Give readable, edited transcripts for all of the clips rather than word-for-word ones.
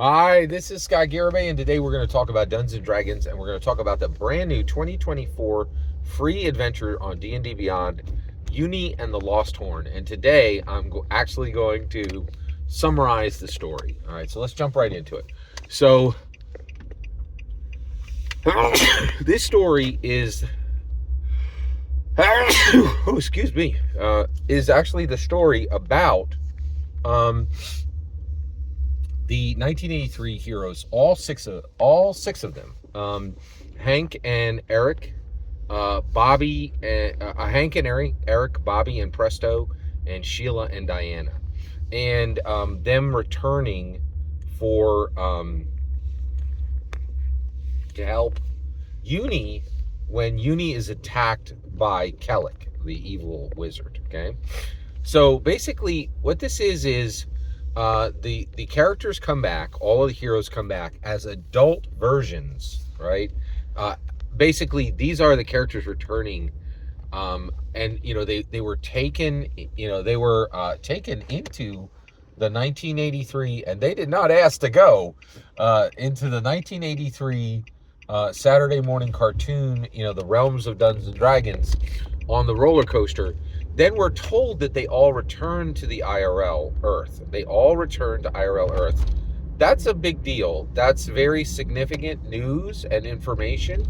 Hi, this is Scott Garibay, and today we're going to talk about Dungeons & Dragons, and we're going to talk about the brand new 2024 free adventure on D&D Beyond, Uni and the Lost Horn. And today I'm actually going to summarize the story. All right, so let's jump right into it. So, this story is... oh, excuse me. Is actually the story about... the 1983 heroes, all six of them, Hank and Eric, Bobby, Hank and Eric, Bobby and Presto, and Sheila and Diana, and them returning for to help Uni when Uni is attacked by Kelek, the evil wizard. Okay, so basically, what this is the characters come back, all of the heroes come back as adult versions, right? Basically, these are the characters returning, and they were taken, taken into the 1983, and they did not ask to go into the 1983 Saturday morning cartoon, the realms of Dungeons and Dragons, on the roller coaster. Then we're told that they all return to the IRL Earth. They all return to IRL Earth. That's a big deal. That's very significant news and information.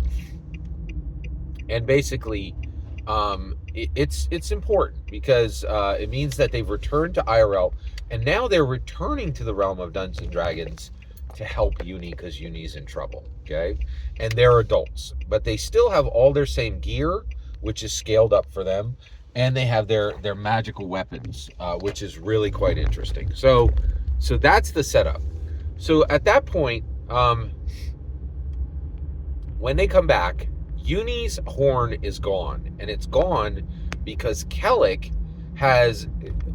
And basically, it's important because it means that they've returned to IRL, and now they're returning to the realm of Dungeons and Dragons to help Uni because Uni's in trouble. Okay, and they're adults, but they still have all their same gear, which is scaled up for them. And they have their magical weapons, which is really quite interesting. So that's the setup. So at that point, when they come back, Uni's horn is gone, and it's gone because Kelek has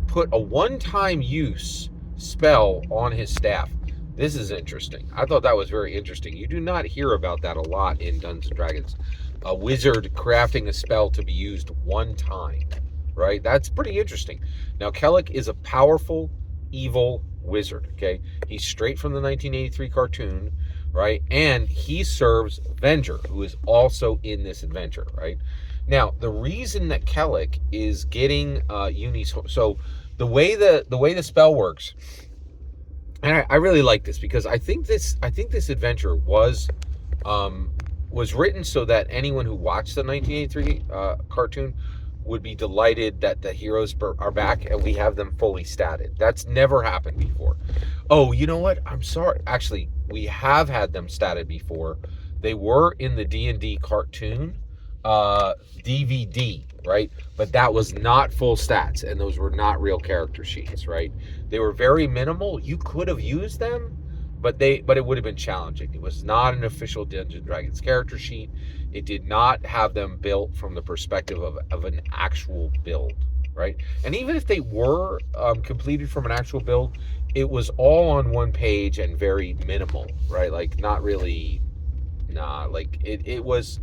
put a one-time use spell on his staff. This is interesting. I thought that was very interesting. You do not hear about that a lot in Dungeons & Dragons. A wizard crafting a spell to be used one time, right? That's pretty interesting. Now, Kelek is a powerful, evil wizard, okay? He's straight from the 1983 cartoon, right? And he serves Venger, who is also in this adventure, right? Now, the reason that Kelek is getting Uni's... So, the way the spell works... And I really like this because I think this adventure was written so that anyone who watched the 1983 cartoon would be delighted that the heroes are back and we have them fully statted. That's never happened before. Oh, you know what? I'm sorry. Actually, we have had them statted before. They were in the D&D cartoon DVD, right? But that was not full stats, and those were not real character sheets, right? They were very minimal. You could have used them, but it would have been challenging. It was not an official Dungeons & Dragons character sheet. It did not have them built from the perspective of an actual build, right? And even if they were completed from an actual build, it was all on one page and very minimal, right? Like, not really, like, it was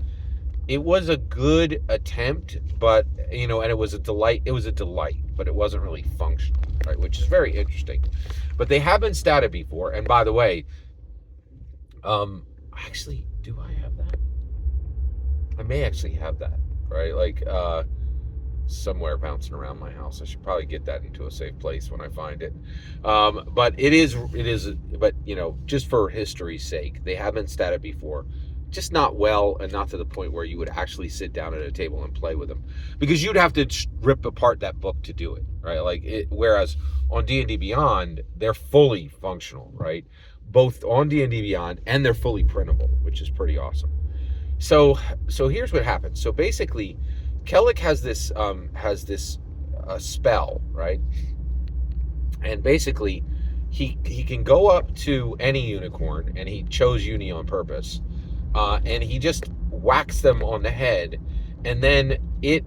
a good attempt, but, and it was a delight. It was a delight, but it wasn't really functional, right? Which is very interesting. But they have been statted before. And by the way, actually, do I have that? I may actually have that, right? Like, somewhere bouncing around my house. I should probably get that into a safe place when I find it. But it is, but, just for history's sake, they have been statted before. Just not well, and not to the point where you would actually sit down at a table and play with them, because you'd have to rip apart that book to do it, right? Like, whereas on D&D Beyond, they're fully functional, right? Both on D&D Beyond, and they're fully printable, which is pretty awesome. So here's what happens. So basically, Kelek has this spell, right? And basically, he can go up to any unicorn, and he chose Uni on purpose. And he just whacks them on the head, and then it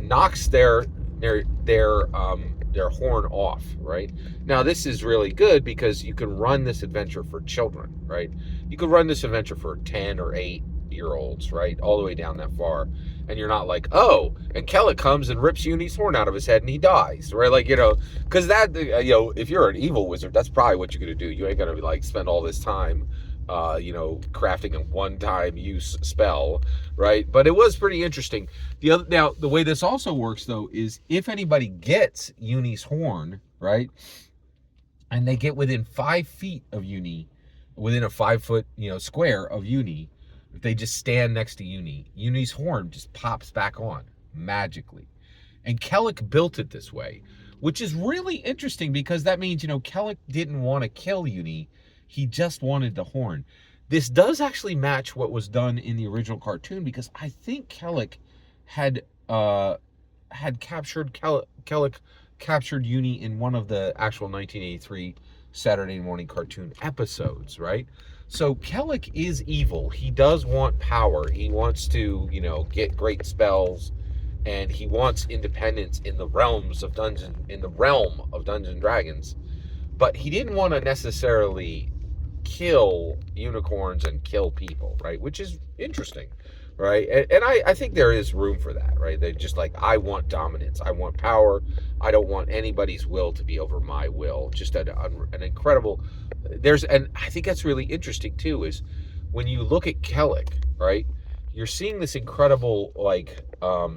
knocks their horn off, right? Now, this is really good because you can run this adventure for children, right? You could run this adventure for 10 or 8, 8-year-olds, right? All the way down that far. And you're not like, oh, and Kelek comes and rips Uni's horn out of his head and he dies, right? Like, because that, if you're an evil wizard, that's probably what you're going to do. You ain't going to like spend all this time, crafting a one-time use spell, right? But it was pretty interesting. Now, the way this also works, though, is if anybody gets Uni's horn, right, and they get within 5 feet of Uni, within a 5-foot, square of Uni, if they just stand next to Uni's horn just pops back on magically. And Kelek built it this way, which is really interesting because that means, Kelek didn't want to kill Uni. He just wanted the horn. This does actually match what was done in the original cartoon because I think Kelek had captured Kelek captured Uni in one of the actual 1983 Saturday morning cartoon episodes, right? So Kelek is evil. He does want power. He wants to, get great spells, and he wants independence in the realm of Dungeons and Dragons. But he didn't want to necessarily kill unicorns and kill people, right? Which is interesting, right? And I think there is room for that, right? They're just like, I want dominance. I want power. I don't want anybody's will to be over my will. Just an incredible... And I think that's really interesting, too, is when you look at Kelek, right? You're seeing this incredible,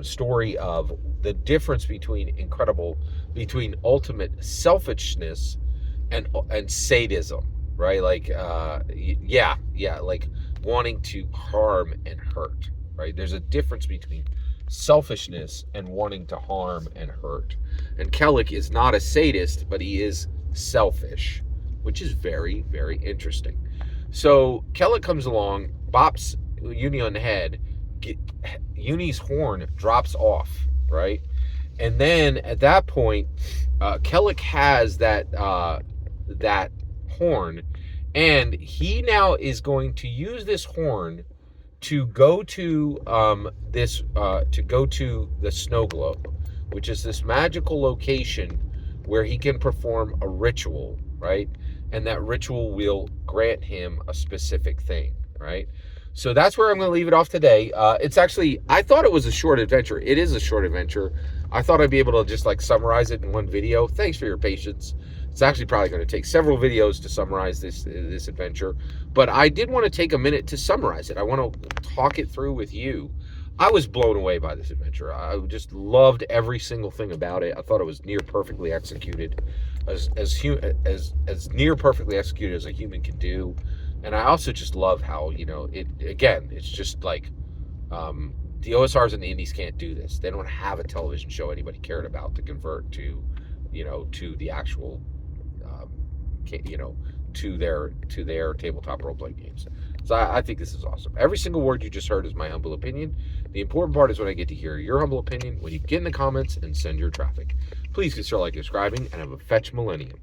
story of the difference between ultimate selfishness and sadism, right? Like wanting to harm and hurt, right? There's a difference between selfishness and wanting to harm and hurt. And Kelek is not a sadist, but he is selfish, which is very, very interesting. So Kelek comes along, bops Uni on the head, Uni's horn drops off, right? And then at that point, Kelek has that horn, and he now is going to use this horn to go to the snow globe, which is this magical location where he can perform a ritual, right? And that ritual will grant him a specific thing, right? So that's where I'm going to leave it off today. It's actually, I thought it was a short adventure. It is a short adventure. I thought I'd be able to just summarize it in one video. Thanks for your patience. It's actually probably going to take several videos to summarize this adventure, but I did want to take a minute to summarize it. I want to talk it through with you. I was blown away by this adventure. I just loved every single thing about it. I thought it was near perfectly executed, as near perfectly executed as a human can do. And I also just love how, it's just like the OSRs and the indies can't do this. They don't have a television show anybody cared about to convert to, to the actual, to their tabletop role-playing games. So I think this is awesome. Every single word you just heard is my humble opinion. The important part is when I get to hear your humble opinion, when you get in the comments and send your traffic. Please consider subscribing, and have a fetch millennium.